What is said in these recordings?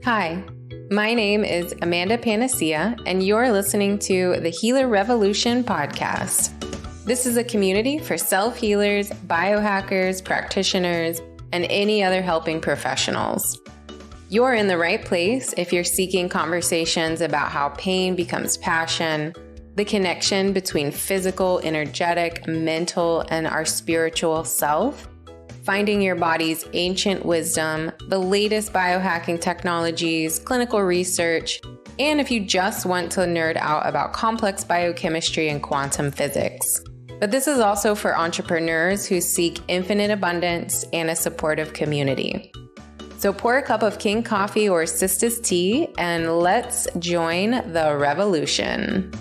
Hi, my name is Amanda Panacea, and you're listening to the Healer Revolution podcast. This is a community for self-healers, biohackers, practitioners, and any other helping professionals. You're in the right place if you're seeking conversations about how pain becomes passion, the connection between physical, energetic, mental, and our spiritual self, finding your body's ancient wisdom, the latest biohacking technologies, clinical research, and if you just want to nerd out about complex biochemistry and quantum physics. But this is also for entrepreneurs who seek infinite abundance and a supportive community. So pour a cup of King coffee or Sisters tea and let's join the revolution.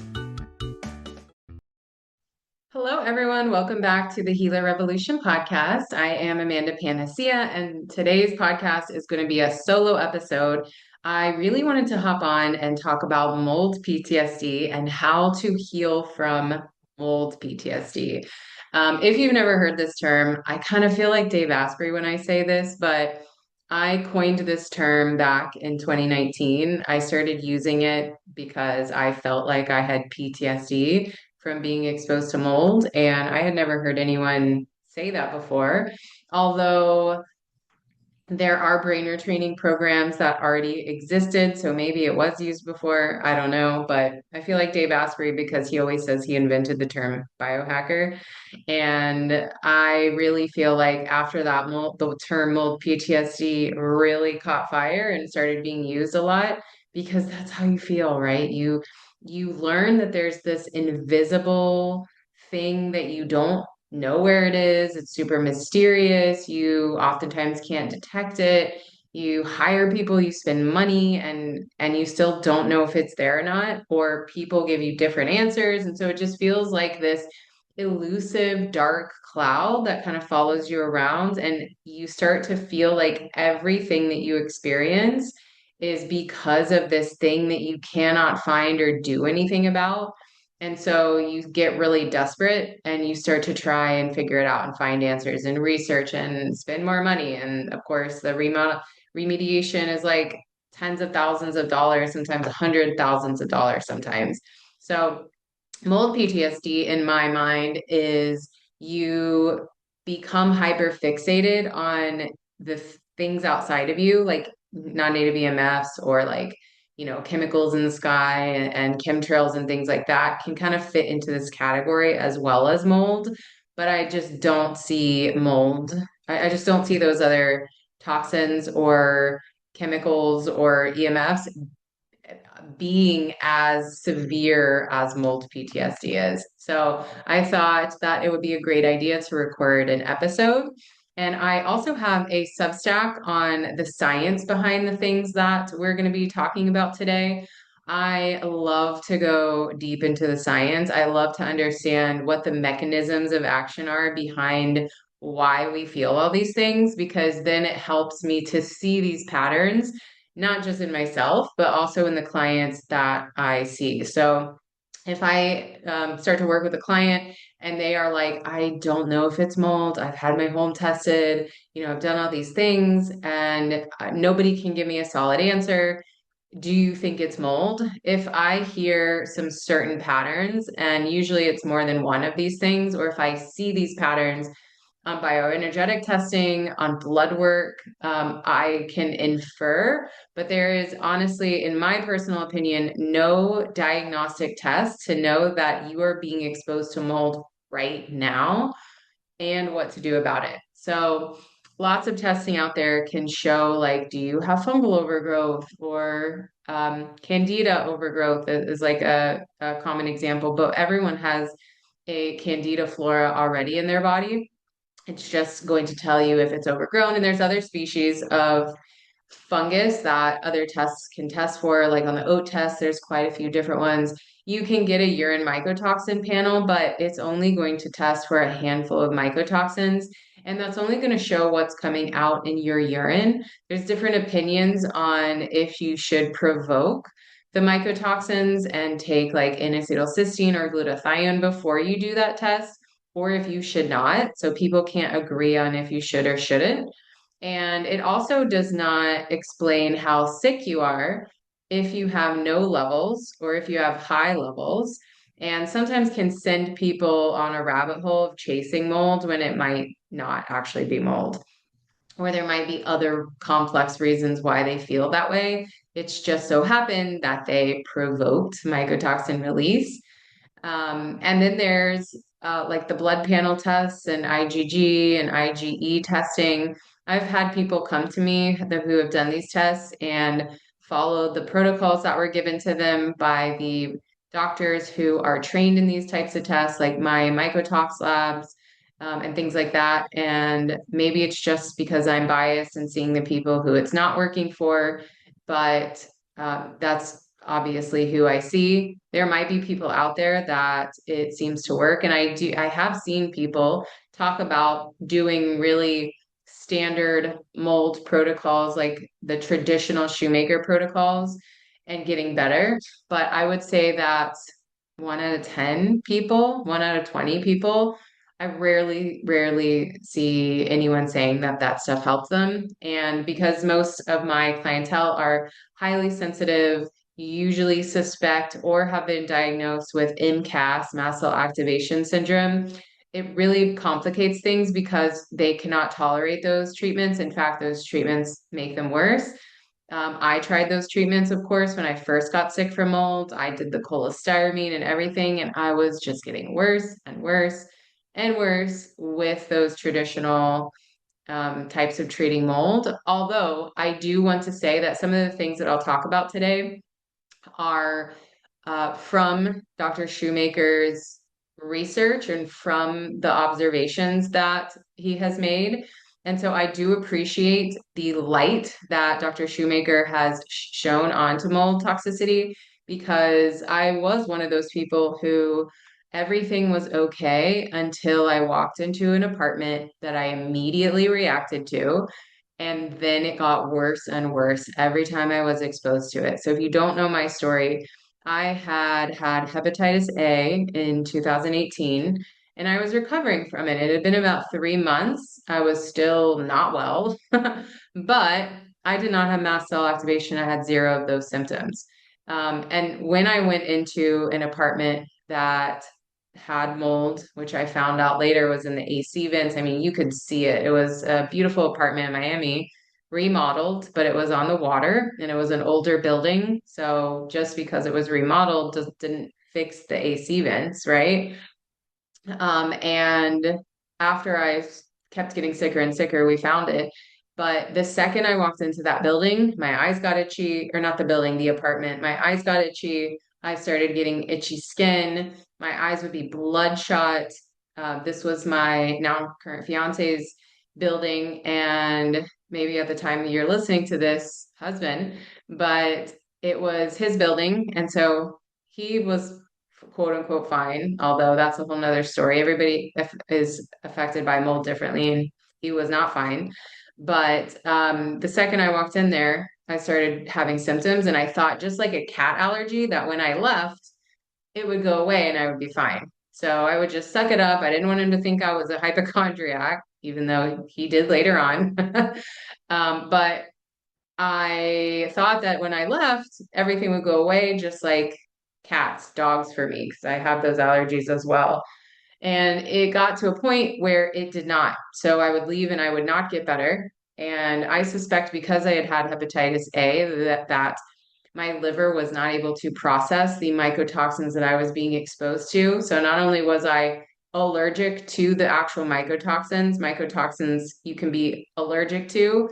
Hello, everyone. Welcome back to the Healer Revolution podcast. I am Amanda Panacea, and today's podcast is going to be a solo episode. I really wanted to hop on and talk about mold PTSD and how to heal from mold PTSD. If you've never heard this term, I kind of feel like Dave Asprey when I say this, but I coined this term back in 2019. I started using it because I felt like I had PTSD from being exposed to mold, and I had never heard anyone say that before. Although there are brain retraining programs that already existed, so maybe it was used before. I don't know, but I feel like Dave Asprey because he always says he invented the term biohacker. And I really feel like after that, the term mold PTSD really caught fire and started being used a lot because that's how you feel, right? You learn that there's this invisible thing that you don't know where it is. It's super mysterious. You oftentimes can't detect it. You hire people, you spend money, and you still don't know if it's there or not, or people give you different answers. And so it just feels like this elusive dark cloud that kind of follows you around, and you start to feel like everything that you experience is because of this thing that you cannot find or do anything about. And so you get really desperate and you start to try and figure it out and find answers and research and spend more money. And of course, the remediation is like tens of thousands of dollars, sometimes hundred thousands of dollars sometimes. So mold PTSD in my mind is you become hyper fixated on the things outside of you, like non-native EMFs or like, chemicals in the sky and chemtrails and things like that can kind of fit into this category as well as mold. But I just don't see mold. I just don't see those other toxins or chemicals or EMFs being as severe as mold PTSD is. So I thought that it would be a great idea to record an episode. And I also have a Substack on the science behind the things that we're going to be talking about today. I love to go deep into the science. I love to understand what the mechanisms of action are behind why we feel all these things, because then it helps me to see these patterns not just in myself, but also in the clients that I see. So if I start to work with a client and they are like, I don't know if it's mold, I've had my home tested, I've done all these things and nobody can give me a solid answer. Do you think it's mold? If I hear some certain patterns, and usually it's more than one of these things, or if I see these patterns on bioenergetic testing, on blood work, I can infer, but there is honestly, in my personal opinion, no diagnostic test to know that you are being exposed to mold right now and what to do about it. So lots of testing out there can show, like, do you have fungal overgrowth or candida overgrowth is like a common example, but everyone has a candida flora already in their body. It's just going to tell you if it's overgrown. And there's other species of fungus that other tests can test for, like on the oat test, there's quite a few different ones. You can get a urine mycotoxin panel, but it's only going to test for a handful of mycotoxins. And that's only going to show what's coming out in your urine. There's different opinions on if you should provoke the mycotoxins and take like N-acetylcysteine or glutathione before you do that test, or if you should not. So people can't agree on if you should or shouldn't. And it also does not explain how sick you are if you have no levels or if you have high levels, and sometimes can send people on a rabbit hole of chasing mold when it might not actually be mold, or there might be other complex reasons why they feel that way. It's just so happened that they provoked mycotoxin release. And then there's like the blood panel tests and IgG and IgE testing. I've had people come to me who have done these tests and followed the protocols that were given to them by the doctors who are trained in these types of tests, like my mycotox labs, and things like that. And maybe it's just because I'm biased and seeing the people who it's not working for, but that's obviously who I see. There might be people out there that it seems to work. And I have seen people talk about doing really standard mold protocols, like the traditional Shoemaker protocols, and getting better. But I would say that 1 out of 10 people, 1 out of 20 people, I rarely see anyone saying that that stuff helps them. And because most of my clientele are highly sensitive, usually suspect or have been diagnosed with MCAS, mast cell activation syndrome, it really complicates things because they cannot tolerate those treatments. In fact, those treatments make them worse. I tried those treatments, of course, when I first got sick from mold. I did the cholestyramine and everything, and I was just getting worse and worse and worse with those traditional types of treating mold. Although I do want to say that some of the things that I'll talk about today are from Dr. Shoemaker's research and from the observations that he has made. And so I do appreciate the light that Dr. Shoemaker has shown onto mold toxicity, because I was one of those people who everything was okay until I walked into an apartment that I immediately reacted to. And then it got worse and worse every time I was exposed to it. So if you don't know my story, I had hepatitis A in 2018, and I was recovering from it. It had been about 3 months. I was still not well, but I did not have mast cell activation. I had zero of those symptoms. And when I went into an apartment that had mold, which I found out later was in the AC vents. I mean, you could see it. It was a beautiful apartment in Miami, remodeled, but it was on the water and it was an older building. So just because it was remodeled just didn't fix the AC vents, right? And after I kept getting sicker and sicker, we found it. But the second I walked into that building, my eyes got itchy, or not the building, the apartment. My eyes got itchy. I started getting itchy skin. My eyes would be bloodshot. This was my now current fiance's building, and maybe at the time you're listening to this, husband, but it was his building. And so he was quote unquote fine, although that's a whole nother story. Everybody is affected by mold differently, and he was not fine. But the second I walked in there, I started having symptoms, and I thought, just like a cat allergy, that when I left, it would go away and I would be fine. So I would just suck it up. I didn't want him to think I was a hypochondriac, even though he did later on. But I thought that when I left, everything would go away, just like cats, dogs for me, because I have those allergies as well. And it got to a point where it did not. So I would leave and I would not get better. And I suspect because I had had hepatitis A, that my liver was not able to process the mycotoxins that I was being exposed to. So not only was I allergic to the actual mycotoxins you can be allergic to,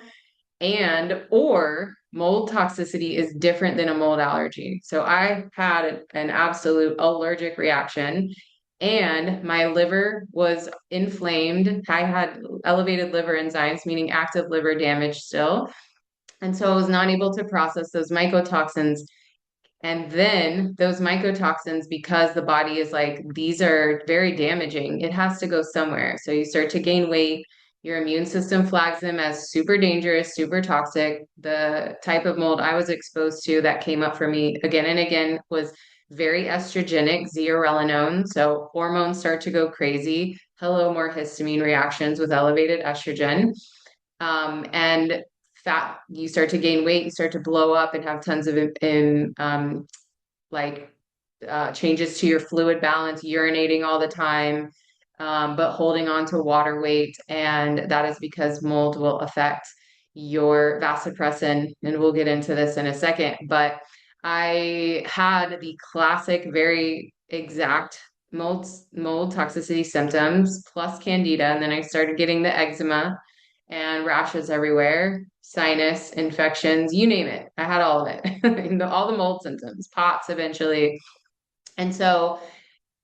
and or mold toxicity is different than a mold allergy. So I had an absolute allergic reaction, and my liver was inflamed. I had elevated liver enzymes, meaning active liver damage still. And so I was not able to process those mycotoxins. And then those mycotoxins, because the body is like, these are very damaging, it has to go somewhere. So you start to gain weight. Your immune system flags them as super dangerous, super toxic. The type of mold I was exposed to that came up for me again and again was very estrogenic, zearalenone. So hormones start to go crazy. Hello, more histamine reactions with elevated estrogen. And fat, you start to gain weight, you start to blow up and have tons of like changes to your fluid balance, urinating all the time, but holding on to water weight. And that is because mold will affect your vasopressin. And we'll get into this in a second. But I had the classic, very exact mold toxicity symptoms plus candida. And then I started getting the eczema and rashes everywhere, sinus infections, you name it. I had all of it, all the mold symptoms, POTS eventually. And so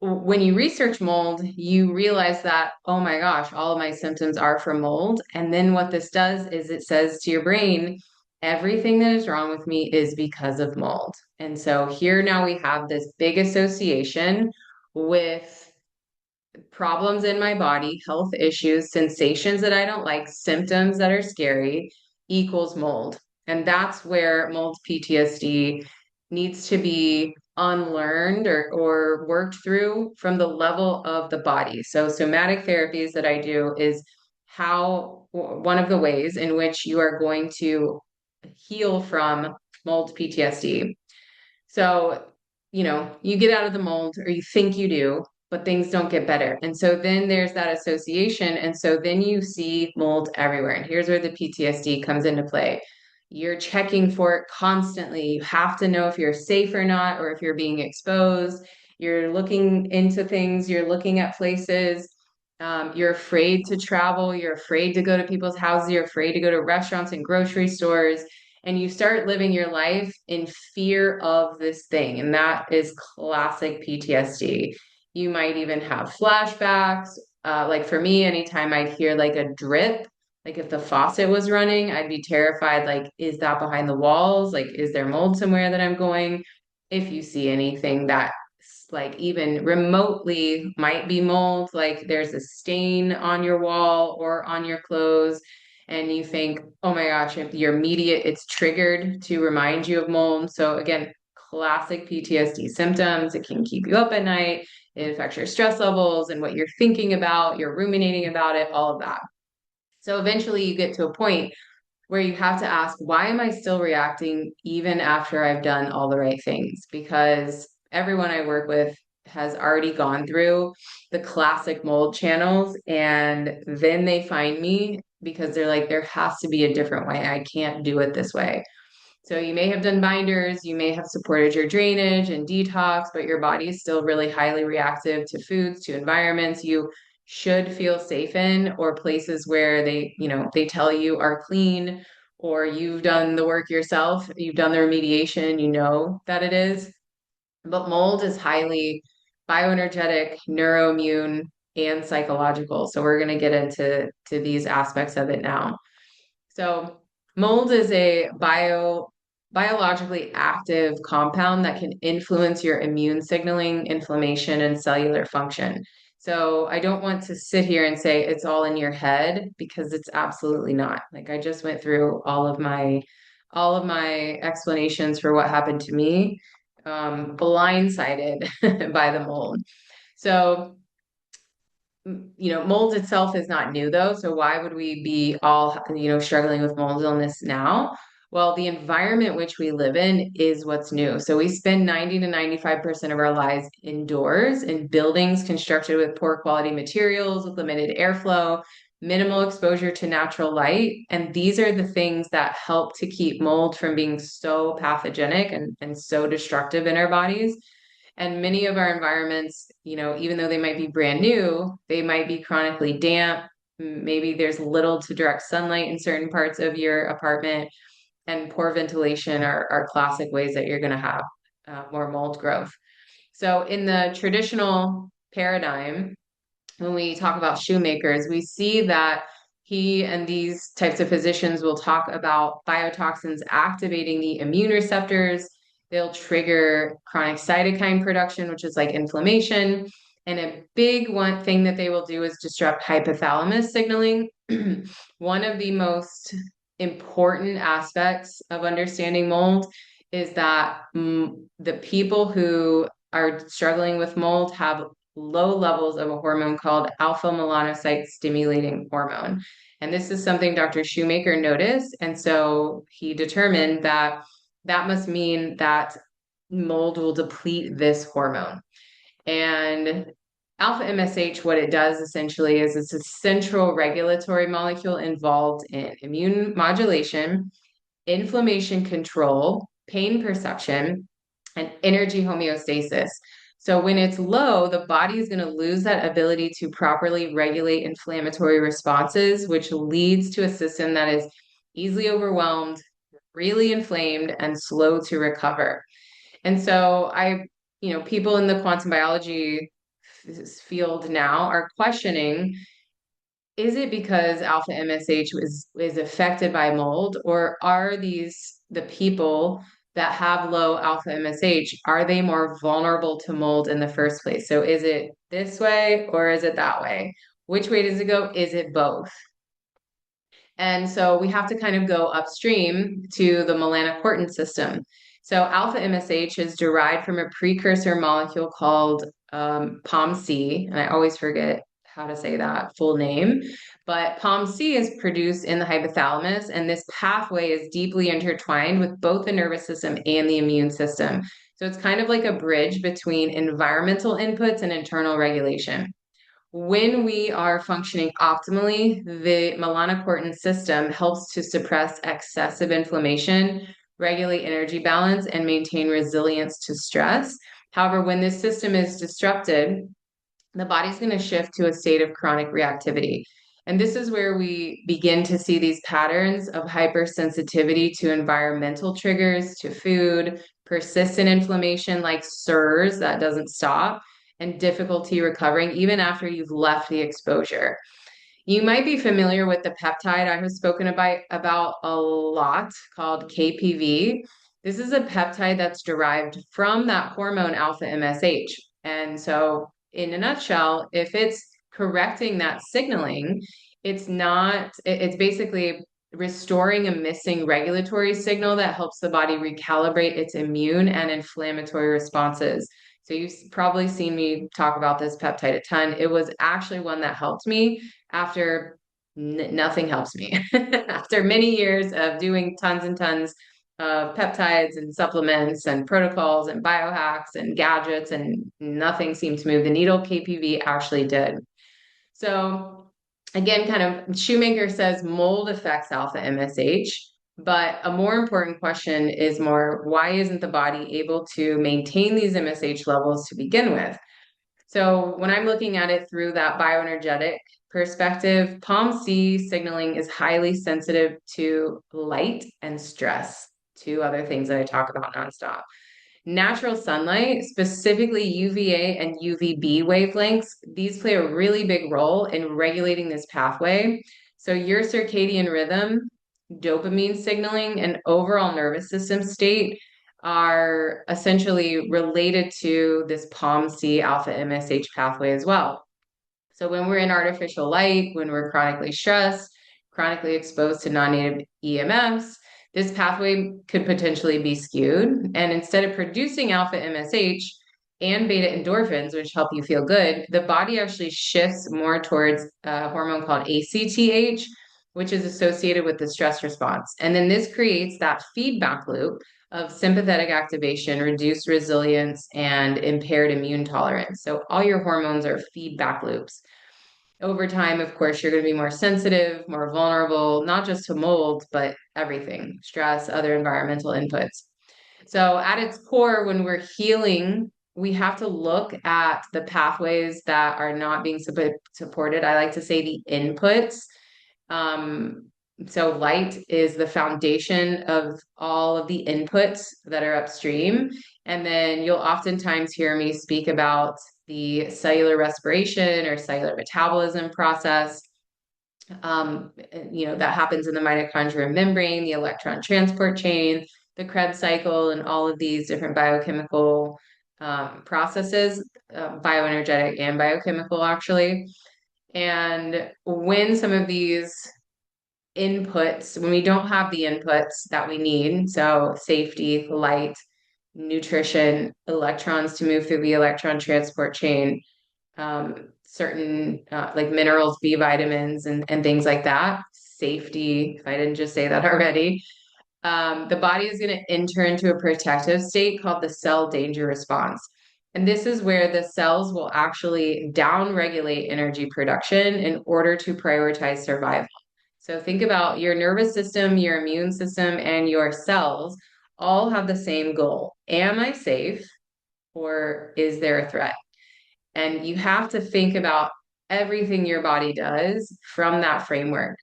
when you research mold, you realize that, oh my gosh, all of my symptoms are from mold. And then what this does is it says to your brain, everything that is wrong with me is because of mold. And so here now we have this big association with problems in my body, health issues, sensations that I don't like, symptoms that are scary equals mold. And that's where mold PTSD needs to be unlearned or worked through from the level of the body. So somatic therapies that I do is one of the ways in which you are going to heal from mold PTSD. So, you get out of the mold or you think you do, but things don't get better. And so then there's that association. And so then you see mold everywhere. And here's where the PTSD comes into play. You're checking for it constantly. You have to know if you're safe or not, or if you're being exposed. You're looking into things, you're looking at places. You're afraid to travel. You're afraid to go to people's houses. You're afraid to go to restaurants and grocery stores, and you start living your life in fear of this thing. And that is classic PTSD. You might even have flashbacks. Like for me, anytime I'd hear like a drip, like if the faucet was running, I'd be terrified. Like, is that behind the walls? Like, is there mold somewhere that I'm going? If you see anything that like even remotely might be mold, like there's a stain on your wall or on your clothes, and you think, oh my gosh, if you're immediate, it's triggered to remind you of mold. So again, classic PTSD symptoms. It can keep you up at night. It affects your stress levels and what you're thinking about, you're ruminating about it, all of that. So eventually you get to a point where you have to ask, why am I still reacting even after I've done all the right things? Because everyone I work with has already gone through the classic mold channels, and then they find me because they're like, there has to be a different way. I can't do it this way. So you may have done binders, you may have supported your drainage and detox, but your body is still really highly reactive to foods, to environments you should feel safe in, or places where they tell you are clean, or you've done the work yourself, you've done the remediation, you know that it is. But mold is highly bioenergetic, neuroimmune, and psychological. So we're going to get into these aspects of it now. So mold is a biologically active compound that can influence your immune signaling, inflammation, and cellular function. So I don't want to sit here and say it's all in your head, because it's absolutely not. Like I just went through all of my explanations for what happened to me, blindsided by the mold. So mold itself is not new though. So why would we be all, struggling with mold illness now? Well, the environment which we live in is what's new. So we spend 90 to 95% of our lives indoors in buildings constructed with poor quality materials, with limited airflow, minimal exposure to natural light. And these are the things that help to keep mold from being so pathogenic and so destructive in our bodies. And many of our environments, even though they might be brand new, they might be chronically damp. Maybe there's little to direct sunlight in certain parts of your apartment, and poor ventilation are classic ways that you're going to have more mold growth. So in the traditional paradigm, when we talk about Shoemakers, we see that he and these types of physicians will talk about biotoxins activating the immune receptors. They'll trigger chronic cytokine production, which is like inflammation. And a big one thing that they will do is disrupt hypothalamus signaling. One of the most important aspects of understanding mold is that the people who are struggling with mold have low levels of a hormone called alpha melanocyte stimulating hormone. And this is something Dr. Shoemaker noticed. And so he determined that that must mean that mold will deplete this hormone. And alpha MSH, what it does essentially is it's a central regulatory molecule involved in immune modulation, inflammation control, pain perception, and energy homeostasis. So when it's low, the body is going to lose that ability to properly regulate inflammatory responses, which leads to a system that is easily overwhelmed, really inflamed, and slow to recover. And so people in the quantum biology field now are questioning, is it because alpha MSH is affected by mold, or are these the people that have low alpha MSH, are they more vulnerable to mold in the first place? So is it this way or is it that way? Which way does it go? Is it both? And so we have to kind of go upstream to the melanocortin system. So alpha MSH is derived from a precursor molecule called POMC, and I always forget how to say that full name, but POMC is produced in the hypothalamus, and this pathway is deeply intertwined with both the nervous system and the immune system. So it's kind of like a bridge between environmental inputs and internal regulation. When we are functioning optimally, the melanocortin system helps to suppress excessive inflammation, regulate energy balance, and maintain resilience to stress. However, when this system is disrupted, the body's going to shift to a state of chronic reactivity. And this is where we begin to see these patterns of hypersensitivity to environmental triggers, to food, persistent inflammation like SIRS that doesn't stop, and difficulty recovering even after you've left the exposure. You might be familiar with the peptide I have spoken about a lot called KPV. This is a peptide that's derived from that hormone alpha MSH. And so, in a nutshell, if it's correcting that signaling, it's basically restoring a missing regulatory signal that helps the body recalibrate its immune and inflammatory responses. So you've probably seen me talk about this peptide a ton. It was actually one that helped me after nothing helps me. After many years of doing tons and tons of peptides and supplements and protocols and biohacks and gadgets, and nothing seemed to move the needle, KPV actually did. So again, kind of Shoemaker says mold affects alpha MSH. But a more important question is why isn't the body able to maintain these MSH levels to begin with? So when I'm looking at it through that bioenergetic perspective, POMC signaling is highly sensitive to light and stress, two other things that I talk about nonstop. Natural sunlight, specifically UVA and UVB wavelengths, these play a really big role in regulating this pathway. So your circadian rhythm, dopamine signaling, and overall nervous system state are essentially related to this POMC alpha MSH pathway as well. So when we're in artificial light, when we're chronically stressed, chronically exposed to non-native EMFs, this pathway could potentially be skewed. And instead of producing alpha MSH and beta endorphins, which help you feel good, the body actually shifts more towards a hormone called ACTH, which is associated with the stress response. And then this creates that feedback loop of sympathetic activation, reduced resilience, and impaired immune tolerance. So all your hormones are feedback loops. Over time, of course, you're going to be more sensitive, more vulnerable, not just to mold, but everything, stress, other environmental inputs. So at its core, when we're healing, we have to look at the pathways that are not being supported. I like to say the inputs. So light is the foundation of all of the inputs that are upstream. And then you'll oftentimes hear me speak about the cellular respiration or cellular metabolism process. That happens in the mitochondrial membrane, the electron transport chain, the Krebs cycle, and all of these different biochemical processes, bioenergetic and biochemical, actually. And when some of these inputs, when we don't have the inputs that we need, so safety, light, nutrition, electrons to move through the electron transport chain, certain like minerals, B vitamins, and things like that, safety, if I didn't just say that already, the body is going to enter into a protective state called the cell danger response. And this is where the cells will actually downregulate energy production in order to prioritize survival. So think about your nervous system, your immune system, and your cells all have the same goal. Am I safe, or is there a threat? And you have to think about everything your body does from that framework.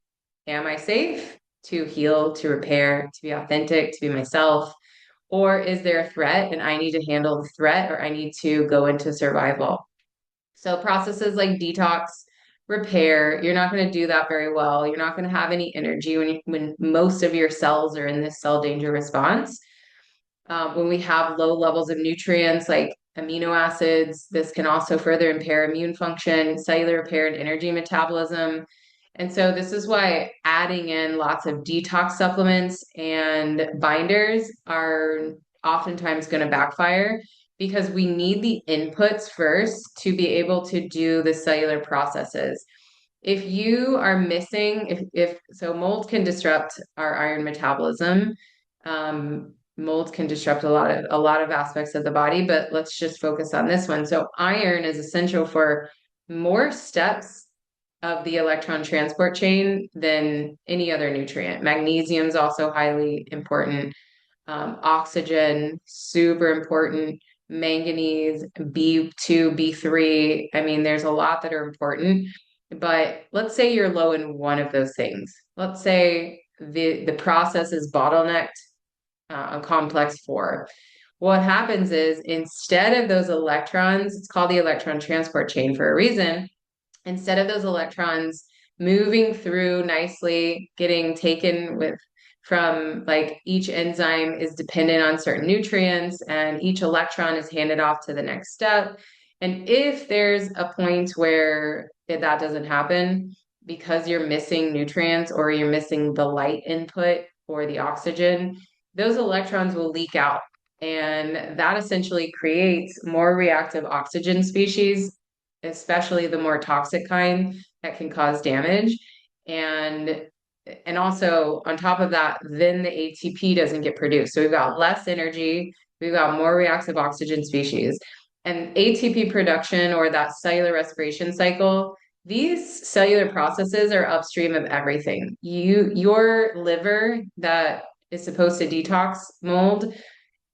Am I safe to heal, to repair, to be authentic, to be myself? Or is there a threat and I need to handle the threat, or I need to go into survival? So processes like detox, repair, you're not going to do that very well. You're not going to have any energy when most of your cells are in this cell danger response. When we have low levels of nutrients like amino acids, this can also further impair immune function, cellular repair, and energy metabolism. And so this is why adding in lots of detox supplements and binders are oftentimes going to backfire, because we need the inputs first to be able to do the cellular processes. If you are missing, if so, mold can disrupt our iron metabolism. Mold can disrupt a lot of aspects of the body, but let's just focus on this one. So iron is essential for more steps of the electron transport chain than any other nutrient. Magnesium is also highly important. Oxygen, super important. Manganese, B2, B3. I mean, there's a lot that are important. But let's say you're low in one of those things. Let's say the process is bottlenecked on complex 4. What happens is, instead of those electrons, it's called the electron transport chain for a reason, instead of those electrons moving through nicely, getting taken with from, like, each enzyme is dependent on certain nutrients and each electron is handed off to the next step. And if there's a point where that doesn't happen because you're missing nutrients or you're missing the light input or the oxygen, those electrons will leak out. And that essentially creates more reactive oxygen species, especially the more toxic kind that can cause damage. And also on top of that, then the ATP doesn't get produced. So we've got less energy, we've got more reactive oxygen species. And ATP production, or that cellular respiration cycle, these cellular processes are upstream of everything. Your liver that is supposed to detox mold,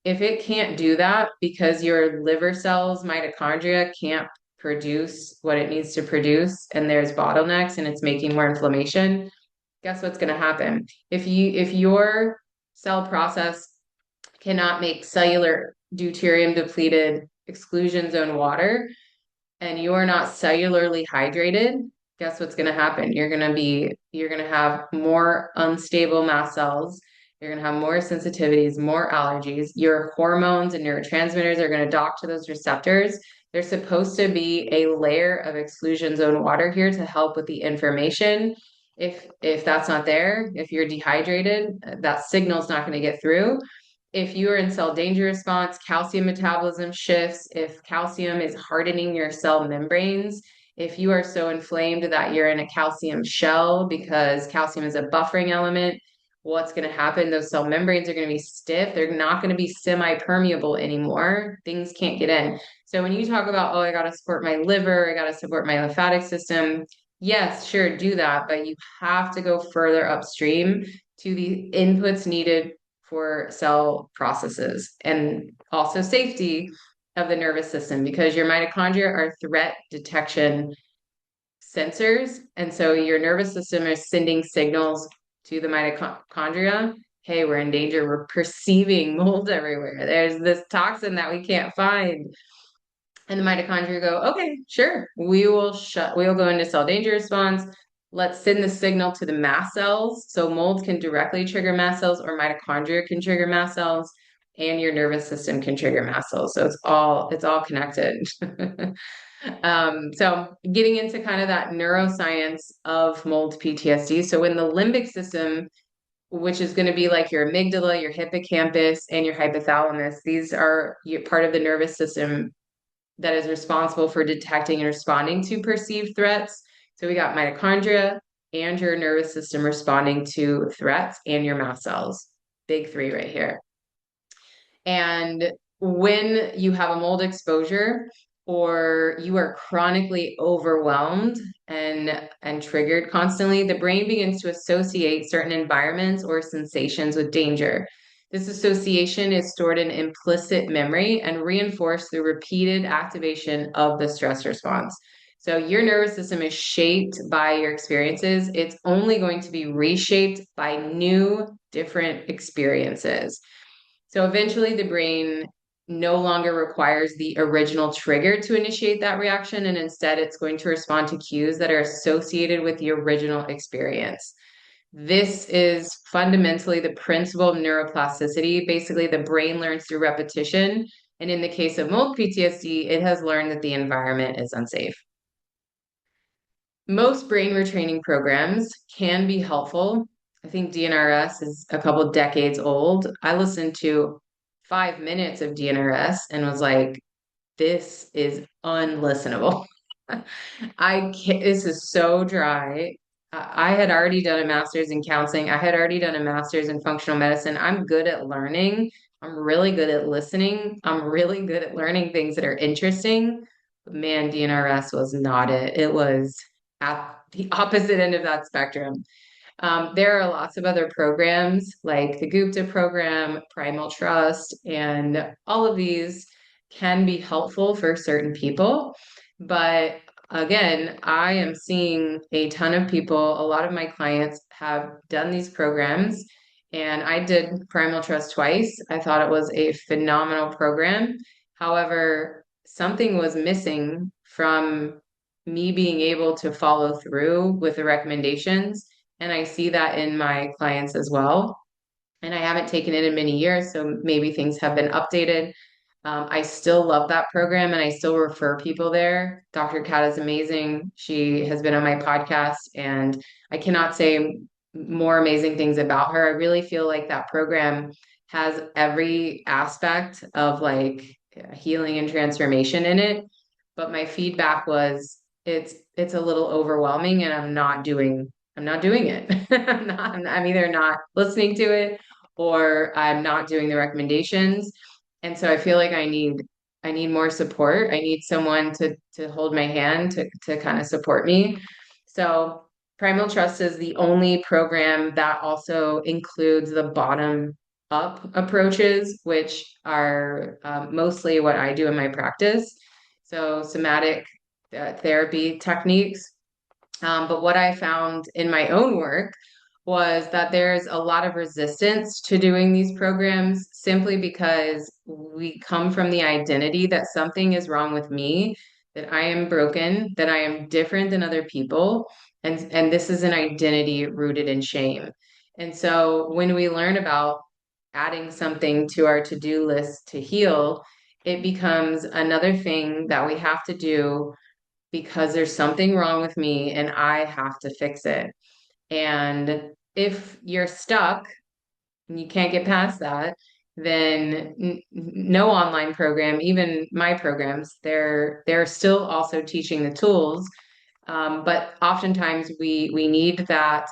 if it can't do that because your liver cells, mitochondria, can't produce what it needs to produce, and there's bottlenecks and it's making more inflammation, guess what's going to happen? If your cell process cannot make cellular deuterium depleted exclusion zone water, and you're not cellularly hydrated, guess what's going to happen? You're going to have more unstable mast cells. You're going to have more sensitivities, more allergies. Your hormones and neurotransmitters are going to dock to those receptors. There's supposed to be a layer of exclusion zone water here to help with the information. If that's not there, if you're dehydrated, that signal's not going to get through. If you are in cell danger response, calcium metabolism shifts. If calcium is hardening your cell membranes, if you are so inflamed that you're in a calcium shell because calcium is a buffering element, what's going to happen? Those cell membranes are going to be stiff. They're not going to be semi-permeable anymore. Things can't get in. So when you talk about, oh, I got to support my liver, I got to support my lymphatic system, yes, sure, do that. But you have to go further upstream to the inputs needed for cell processes, and also safety of the nervous system, because your mitochondria are threat detection sensors. And so your nervous system is sending signals to the mitochondria. Hey, we're in danger. We're perceiving mold everywhere. There's this toxin that we can't find. And the mitochondria go, okay, sure, we'll go into cell danger response. Let's send the signal to the mast cells. So mold can directly trigger mast cells, or mitochondria can trigger mast cells, and your nervous system can trigger mast cells. So it's all connected. So getting into kind of that neuroscience of mold PTSD. So in the limbic system, which is going to be like your amygdala, your hippocampus, and your hypothalamus, these are part of the nervous system that is responsible for detecting and responding to perceived threats. So we got mitochondria, and your nervous system responding to threats and your mast cells. Big three right here. And when you have a mold exposure or you are chronically overwhelmed and triggered constantly, the brain begins to associate certain environments or sensations with danger. This association is stored in implicit memory and reinforced through repeated activation of the stress response. So your nervous system is shaped by your experiences. It's only going to be reshaped by new, different experiences. So eventually the brain no longer requires the original trigger to initiate that reaction, and instead it's going to respond to cues that are associated with the original experience. This is fundamentally the principle of neuroplasticity. Basically, the brain learns through repetition. And in the case of mold PTSD, it has learned that the environment is unsafe. Most brain retraining programs can be helpful. I think DNRS is a couple decades old. I listened to 5 minutes of DNRS and was like, this is unlistenable. This is so dry. I had already done a master's in counseling. I had already done a master's in functional medicine. I'm good at learning. I'm really good at listening. I'm really good at learning things that are interesting. But man, DNRS was not it. It was at the opposite end of that spectrum. There are lots of other programs like the Gupta program, Primal Trust, and all of these can be helpful for certain people. But again, I am seeing a ton of people, a lot of my clients have done these programs, and I did Primal Trust twice. I thought it was a phenomenal program. However, something was missing from me being able to follow through with the recommendations. And I see that in my clients as well. And I haven't taken it in many years, so maybe things have been updated. I still love that program and I still refer people there. Dr. Kat is amazing. She has been on my podcast and I cannot say more amazing things about her. I really feel like that program has every aspect of like healing and transformation in it. But my feedback was it's a little overwhelming and I'm not doing it. I'm either not listening to it or I'm not doing the recommendations. And so I feel like I need more support. I need someone to hold my hand to kind of support me. So Primal Trust is the only program that also includes the bottom up approaches, which are mostly what I do in my practice. So somatic therapy techniques. But what I found in my own work was that there's a lot of resistance to doing these programs simply because we come from the identity that something is wrong with me, that I am broken, that I am different than other people, and this is an identity rooted in shame. And so when we learn about adding something to our to-do list to heal, it becomes another thing that we have to do because there's something wrong with me and I have to fix it. And if you're stuck and you can't get past that, then no online program, even my programs, they're still also teaching the tools. But oftentimes we need that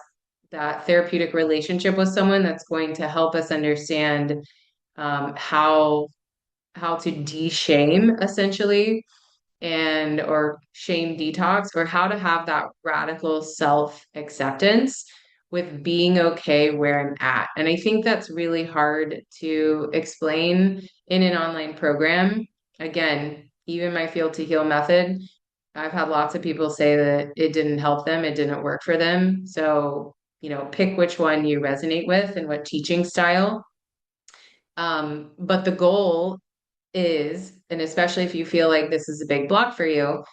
therapeutic relationship with someone that's going to help us understand how to de-shame essentially and or shame detox or how to have that radical self-acceptance with being okay where I'm at. And I think that's really hard to explain in an online program. Again, even my Feel to Heal method, I've had lots of people say that it didn't help them, it didn't work for them. So, pick which one you resonate with and what teaching style. But the goal is, and especially if you feel like this is a big block for you,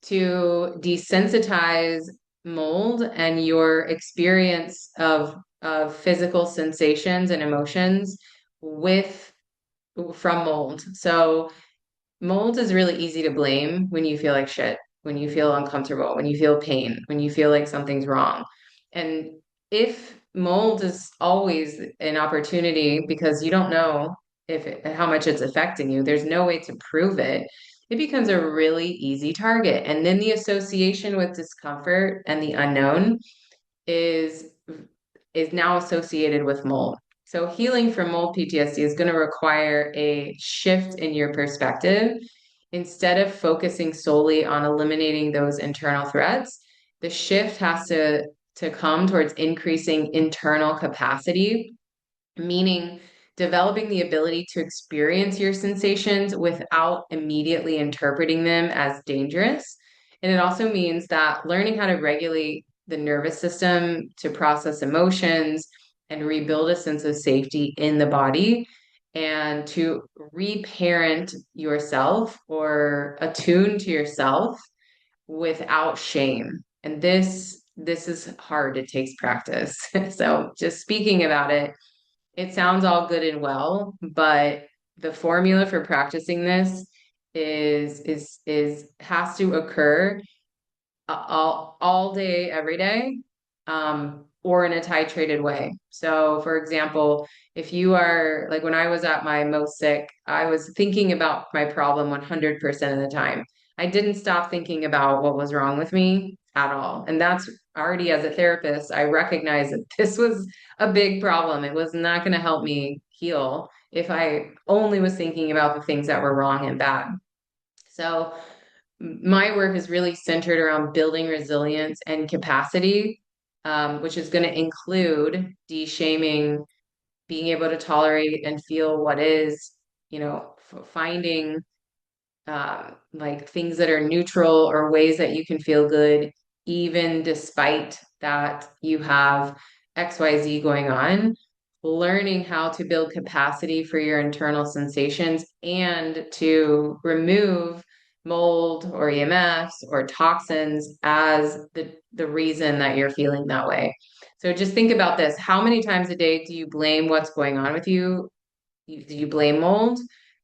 to desensitize mold and your experience of physical sensations and emotions with from mold. So mold is really easy to blame when you feel like shit, when you feel uncomfortable, when you feel pain, when you feel like something's wrong. And if mold is always an opportunity because you don't know how much it's affecting you, there's no way to prove it. It becomes a really easy target. And then the association with discomfort and the unknown is now associated with mold. So healing from mold PTSD is going to require a shift in your perspective. Instead of focusing solely on eliminating those internal threats, the shift has to come towards increasing internal capacity, meaning developing the ability to experience your sensations without immediately interpreting them as dangerous. And it also means that learning how to regulate the nervous system to process emotions and rebuild a sense of safety in the body and to reparent yourself or attune to yourself without shame. And this is hard. It takes practice. So just speaking about it, it sounds all good and well, but the formula for practicing this is has to occur all day, every day, or in a titrated way. So, for example, if you are like when I was at my most sick, I was thinking about my problem 100% of the time. I didn't stop thinking about what was wrong with me at all. And that's already as a therapist, I recognize that this was a big problem. It was not going to help me heal if I only was thinking about the things that were wrong and bad. So, my work is really centered around building resilience and capacity, which is going to include de-shaming, being able to tolerate and feel what is, finding like things that are neutral or ways that you can feel good, even despite that you have XYZ going on. Learning how to build capacity for your internal sensations and to remove mold or EMFs or toxins as the reason that you're feeling that way. So just think about this. How many times a day do you blame what's going on with you? Do you blame mold?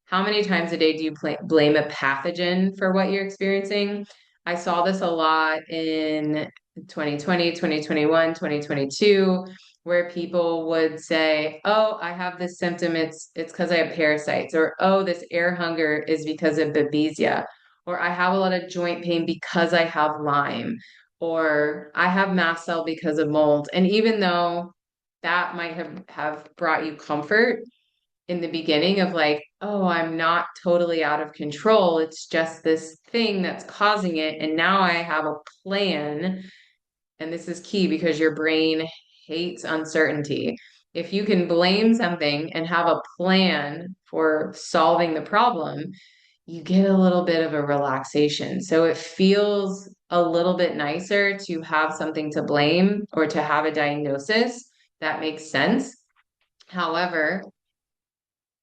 How many times a day do you blame a pathogen for what you're experiencing? I saw this a lot in 2020, 2021, 2022, where people would say, "Oh, I have this symptom. It's because I have parasites," or "Oh, this air hunger is because of babesia," or "I have a lot of joint pain because I have Lyme," or "I have mast cell because of mold." And even though that might have brought you comfort in the beginning of like, oh, I'm not totally out of control. It's just this thing that's causing it. And now I have a plan. And this is key because your brain hates uncertainty. If you can blame something and have a plan for solving the problem, you get a little bit of a relaxation. So it feels a little bit nicer to have something to blame or to have a diagnosis that makes sense. However,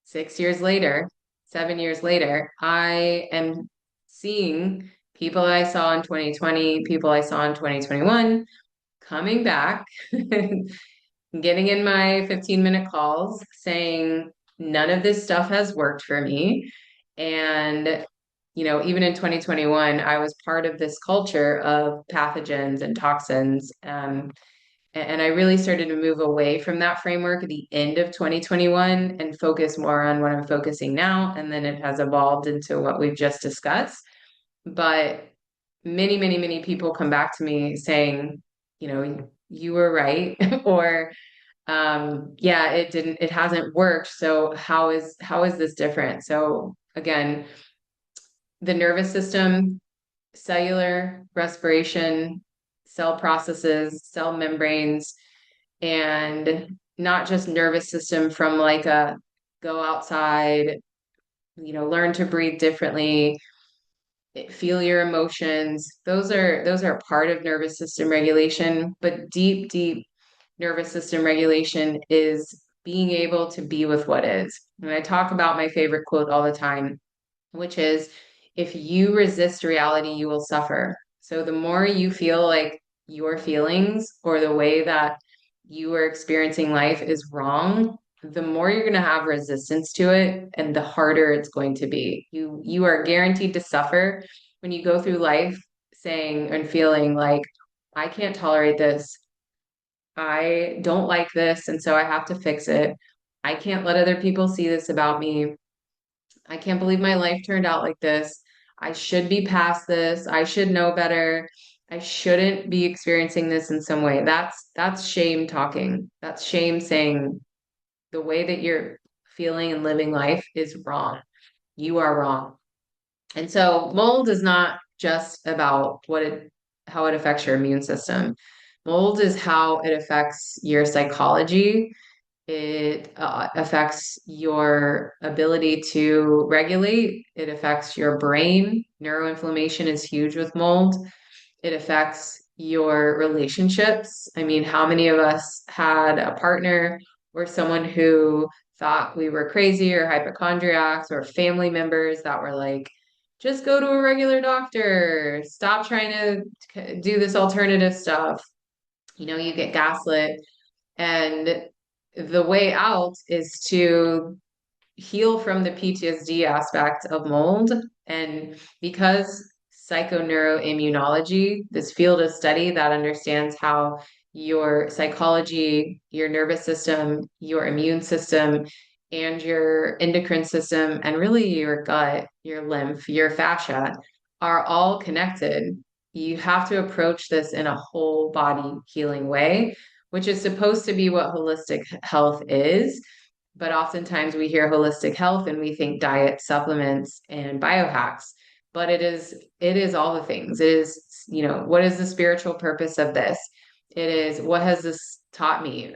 6 years later, 7 years later, I am seeing people that I saw in 2020, people I saw in 2021 coming back, getting in my 15-minute calls saying, none of this stuff has worked for me. And, even in 2021, I was part of this culture of pathogens and toxins. And I really started to move away from that framework at the end of 2021 and focus more on what I'm focusing now. And then it has evolved into what we've just discussed. But many, many, many people come back to me saying, you were right, or yeah, it hasn't worked. So how is this different? So again, the nervous system, cellular respiration, cell processes, cell membranes, and not just nervous system from like a go outside, learn to breathe differently, feel your emotions. Those are part of nervous system regulation, but deep, deep nervous system regulation is being able to be with what is. And I talk about my favorite quote all the time, which is, if you resist reality, you will suffer. So the more you feel like your feelings or the way that you are experiencing life is wrong, the more you're going to have resistance to it and the harder it's going to be. You are guaranteed to suffer when you go through life saying and feeling like, I can't tolerate this. I don't like this, and so I have to fix it. I can't let other people see this about me. I can't believe my life turned out like this. I should be past this. I should know better. I shouldn't be experiencing this in some way. That's shame talking. That's shame saying the way that you're feeling and living life is wrong. You are wrong. And so mold is not just about how it affects your immune system. Mold is how it affects your psychology. It affects your ability to regulate. It affects your brain. Neuroinflammation is huge with mold. It affects your relationships. I mean, how many of us had a partner or someone who thought we were crazy or hypochondriacs, or family members that were like, just go to a regular doctor, stop trying to do this alternative stuff. You get gaslit. And the way out is to heal from the PTSD aspect of mold. And because psychoneuroimmunology, this field of study that understands how your psychology, your nervous system, your immune system, and your endocrine system, and really your gut, your lymph, your fascia are all connected. You have to approach this in a whole body healing way, which is supposed to be what holistic health is. But oftentimes we hear holistic health and we think diet, supplements, and biohacks. But it is all the things. It is, what is the spiritual purpose of this? It is, what has this taught me?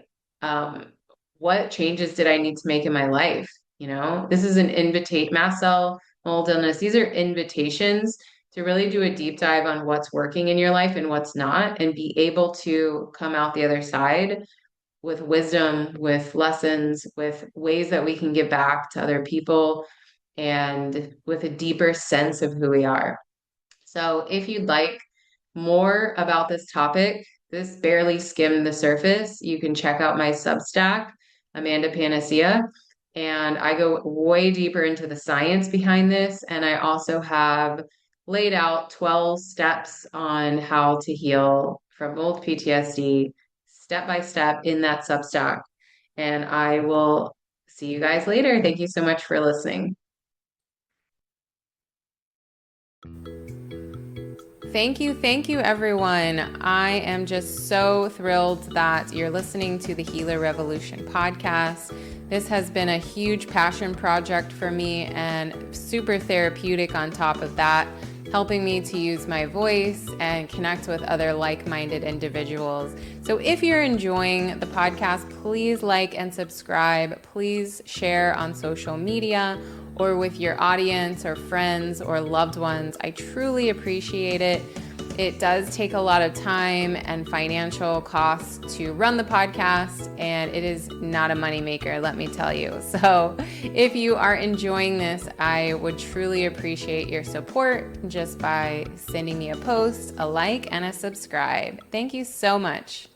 What changes did I need to make in my life? This is an invitation, mast cell mold illness. These are invitations to really do a deep dive on what's working in your life and what's not, and be able to come out the other side with wisdom, with lessons, with ways that we can give back to other people, and with a deeper sense of who we are. So if you'd like more about this topic, this barely skimmed the surface, you can check out my Substack, Amanda Panacea. And I go way deeper into the science behind this. And I also have laid out 12 steps on how to heal from mold PTSD, step by step, in that Substack. And I will see you guys later. Thank you so much for listening. Thank you, everyone. I am just so thrilled that you're listening to the Healer Revolution podcast. This has been a huge passion project for me and super therapeutic on top of that, helping me to use my voice and connect with other like-minded individuals. So if you're enjoying the podcast, please like and subscribe. Please share on social media or with your audience or friends or loved ones. I truly appreciate it. It does take a lot of time and financial costs to run the podcast, and it is not a moneymaker, let me tell you. So if you are enjoying this, I would truly appreciate your support just by sending me a post, a like, and a subscribe. Thank you so much.